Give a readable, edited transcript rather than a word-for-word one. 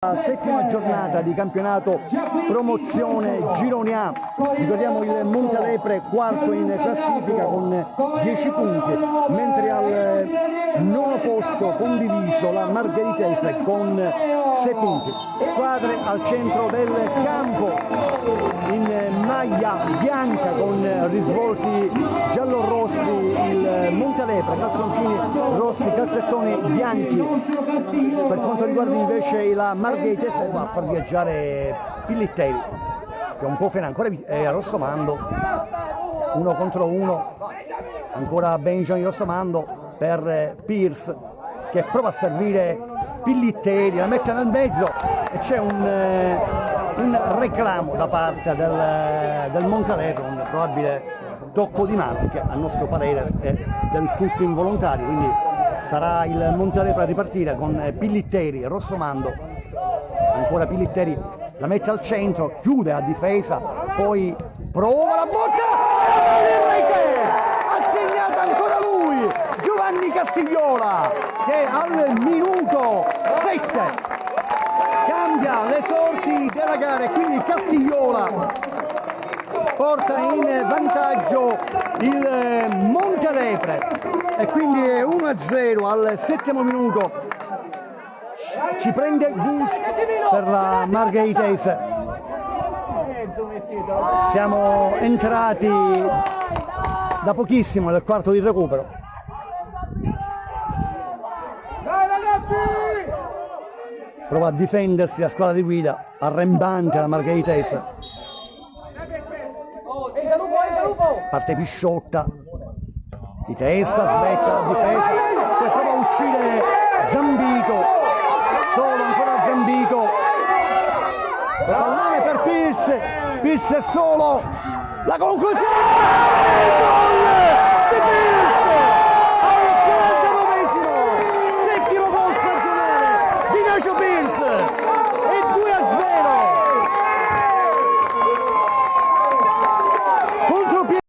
La settima giornata di campionato promozione Girone A, ricordiamo il Montalepre quarto in classifica con 10 punti, mentre al nono posto condiviso la Margheritese con 6 punti. Squadre al centro del campo in maglia bianca con risvolti giallo-rossi il Montalepre, calzoncini rossi, calzettoni bianchi. Per quanto riguarda invece la Margheritese va a far viaggiare Pillittelli, che è un po' ancora a Rossomando, 1 contro 1, ancora Benjamin Rossomando per Pierce che prova a servire Pillittelli, la mette nel mezzo e c'è un reclamo da parte del Montalepre, un probabile tocco di mano che a nostro parere è del tutto involontario, quindi sarà il Montalepre a ripartire con Pillittelli, Rossomando, ancora Pillittelli la mette al centro, chiude a difesa, poi prova la botta e la rete! Ha segnato ancora lui, Giovanni Castigliola, che al minuto 7 cambia le sorti della gara e quindi Castigliola porta in vantaggio il Montalepre e quindi è 1-0 al 7° minuto. Ci prende Gus per la Margheritese. Siamo entrati da pochissimo nel quarto di recupero. Prova a difendersi la squadra di guida, arrembante la Margheritese. Parte Pisciotta, di testa, smetta la difesa, poi prova a uscire Zambito, solo ancora Zambito, pallone per Pierce è solo, la conclusione!